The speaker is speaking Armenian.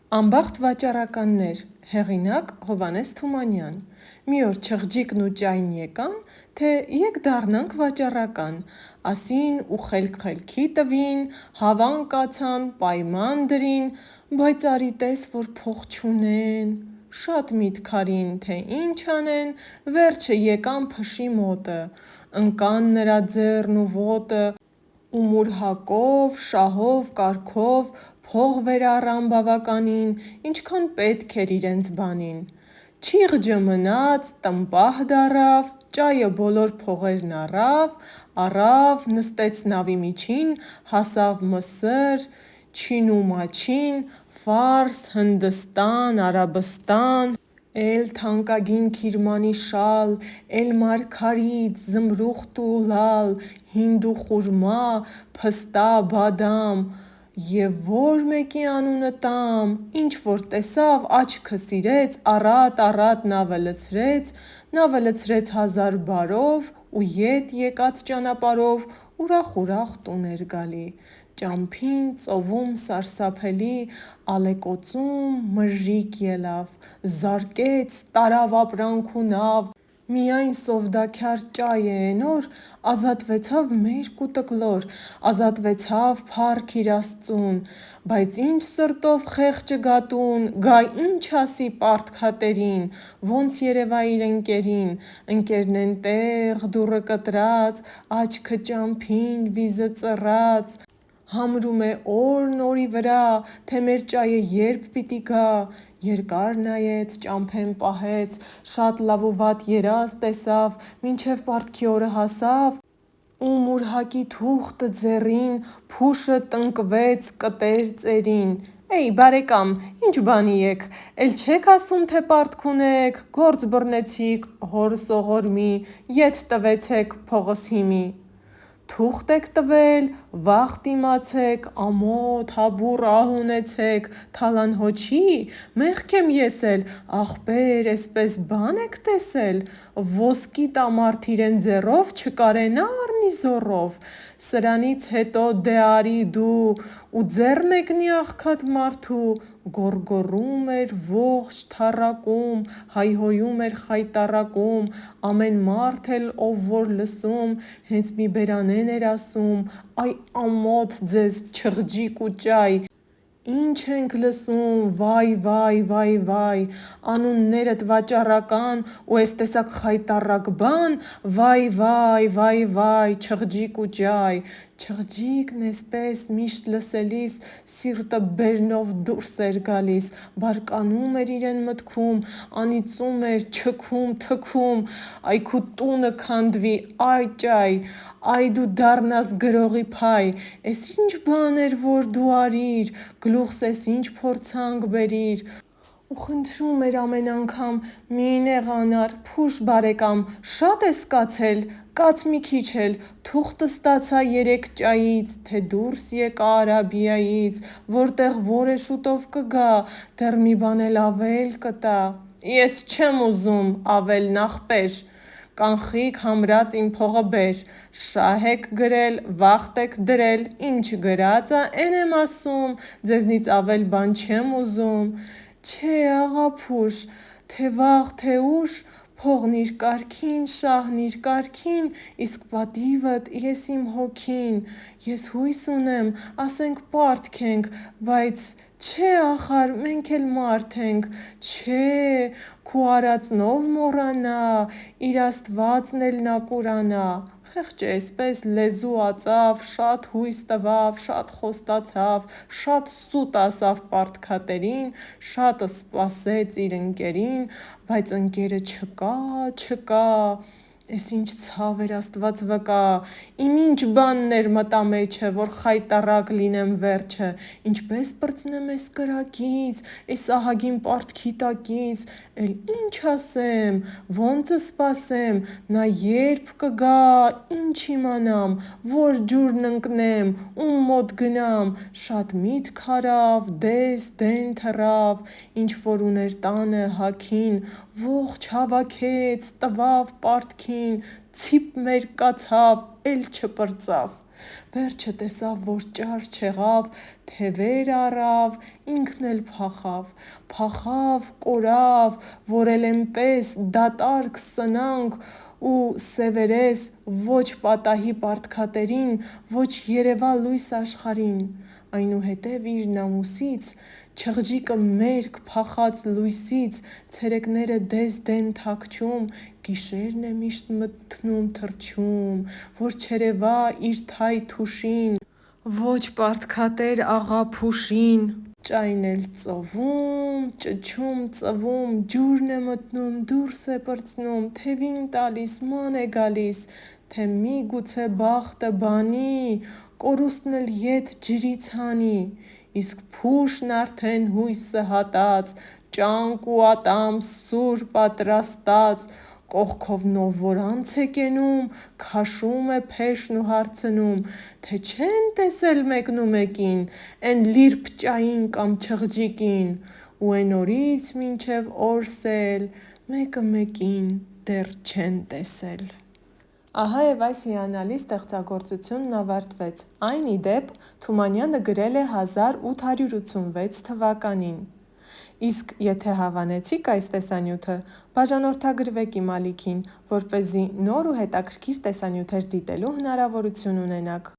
Անբախտ վաճառականներ, հեղինակ Հովհաննես Թումանյան։ Մի օր Չղջիկն ու Ճայն եկան, թե եկ դառնանք վաճառական, ասին ու խելք-խելքի տվին, հավան կացան, պայման դրին, բայց արի տես, որ փող չունեն, շատ միտք արին, թե ինչ անեն, վերջը եկան փշի մոտը, ընկան նրա ձեռն ու ոտը, ու մուրհակով, շահով, կարգով փող վերառան բավականին, ինչքան պետք էր իրենց բանին։ Չիղջը մնաց, տնպահ դառավ, Ճայը բոլոր փողերն առավ, նստեց նավի միջին, հասավ Մսր, Չին ու Մաչին, Ֆարս, Հնդստան, Արաբստան, էլ թանկագին Քիրմանի շալ, էլ մարգարիտ, զմրուխտ ու լալ, հինդ ու խուրմա, փստա, բադամ, և որ մեկի անունը տամ, ինչ որ տեսավ, աչքը սիրեց, առատ նավը լցրեց, 1000 բարով, ու ետ եկած ճանապարհով ուրախ տուն էր գալի։ Ճամփին ծովում սարսափելի, ալեկոծում մրրիկ ելավ, զարկեց, տարավ ապրանք ու նավ, միայն Սովդաքյար Ճայը էնօր ազատվեցավ մերկ ու տկլոր, ազատվեցավ փառք իր Աստծուն, բայց ինչ սրտով խեղճը գա տուն, գա ինչ ասի պարտքատերին, ոնց երևա իր ընկերին, ընկերն էնտեղ դուռը կտրած, աչքը ճամփին, վիզը ծռած, համրում է օրն օրի վրա, թե մեր Ճայը երբ պիտի գա, երկար նայեց, ճամփեն պահեց, շատ լավ ու վատ երազ տեսավ, մինչև պարտքի օրը հասավ, ու մուրհակի թուղթը ձեռին, փուշը տնկվեց կտեր ծերին։ Էй բարեկամ, ինչ բանի եք, էլ չեք ասում, թե պարտք ունեք, գործ բռնեցիք, հոր սողորմի, ետ տվեցեք, փողս հիմի։ Թուղթ եք տվել, վաղտ իմացեք, ամոթ, հաբուռ ահ ունեցեք, թալան հո չի, մեղք եմ ես էլ, ախպեր, էսպես բան եք տեսել, ոսկի տա մարդ իրեն ձեռով, չկարենա առնի զոռով, սրանից հետո դե արի դու, ու ձեռ մեկնի աղքատ մարդու, գոռգոռում էր ողջ թառակում, հայհոյում էր խայտառակում, ամեն մարդ էլ ով որ լսում, հենց մի բերանեն էր ասում, այ ամոթ ձեզ Չղջիկ ու Ճայ, ինչ ենք լսում, վայ, անուններդ վաճառական, ու էս տեսակ խայտառակ բան, վայ, Չղջիկ ու Ճայ։ Չղջիկն էսպես միշտ լսելիս սիրտը բերնով դուրս էր գալիս, բարկանում էր իրեն մտքում, անիծում էր, չքում, թքում, այ քու տունը քանդվի, այ Ճայ, այ դու դառնաս գրողի փայ, էս ինչ բան էր որ դու արիր, գլուխս էս ինչ փորձանք բերիր, ու խնդրում էր ամեն անգամ մի նեղանար, փուշ բարեկամ, շատ ես կացել, կաց մի քիչ էլ, թուղթը ստացա 3 Ճայից, թե դուրս եկա Արաբիայից, որտեղ որ է շուտով կգա, դեռ մի բան էլ ավել կտա։ Ես չեմ ուզում ավելն ախպեր, կանխիկ համրած իմ փողը բեր, շահ եք գրել, վախտ եք դրել, ինչ գրած ա էն եմ ասում, ձեզնից ավել բան չեմ ուզում։ Չէ աղա փուշ, թե վաղ թե ուշ, փողն իր կարգին, շահն իր կարգին, իսկ պատիվդ ես իմ հոգին, ես հույս ունեմ, ասենք պարտք ենք, բայց չէ ախար մենք էլ մարդ ենք, չէ, քու արածն ով մոռանա, իր Աստվածն էլ նա կուրանա։ Խեղճը էսպես լեզու ածավ, շատ հույս տվավ, շատ խոստացավ, շատ սուտ ասավ պարտքատերին, շատը սպասեց իր ընկերին, բայց ընկերը չկա, էս ինչ ցավ էր Աստված վկա, իմ ինչ բանն էր մտա մեջը, որ խայտառակ լինեմ վերջը, ինչպես պրծնեմ էս կրակից, էս ահագին պարտքի տակից, էլ ինչ ասեմ, ոնց սպասեմ, նա երբ կգա, ինչ իմանամ, որ ջուրն ընկնեմ, ում մոտ գնամ, շատ միտք արավ, դեն թռավ, ինչ որ ուներ տանը հագին, ողջ հավաքեց, տվավ պարտքին, ցիպ մերկ կացավ, էլ չպրծավ։ Վերջը տեսավ, որ ճար չեղավ, թևեր առավ, ինքն էլ փախավ, կորավ, որ էլ էնպես դատարկ սնանք ու սևերես ոչ պատահի պարտքատերին, ոչ երևա լույս աշխարհին, այնուհետև իր նամուսից չղջիկը մերկ փախած լույսից ցերեկները դես դեն թաքչում, գիշերն է միշտ մթնում թռչում, որ չերևա իր թայ թուշին, ոչ պարտքատեր աղա փուշին, ճայն էլ ծովում, ճչում, ծվում, ջուրն է մտնում, դուրս է պրծնում, թևին տալիս, ման է գալիս, թե միգուցե բախտը բանի, կորուստն էլ ետ ջրից հանի, իսկ փուշն արդեն հույսը հատած, ճանկ ու ատամ սուր պատրաստած, կողքով նով որ անց է կենում, քաշում է փեշն ու հարցնում, թե չեն տեսել մեկնումեկին, էն լիրբ ճային կամ չղջիկին, ու էն օրից մինչև օրս էլ մեկը մեկին դեռ չեն տեսել։ Ահա և այս հիանալի ստեղծագործությունն ավարտվեց, այն ի դեպ Թումանյանը գրել է 1886 թվականին։ Իսկ եթե հավանեցիք այս տեսանյութը, բաժանորդագրվեք իմ ալիքին, որպեսզի նոր ու հետաքրքիր տեսանյութեր դիտելու հնարավորություն ունենաք։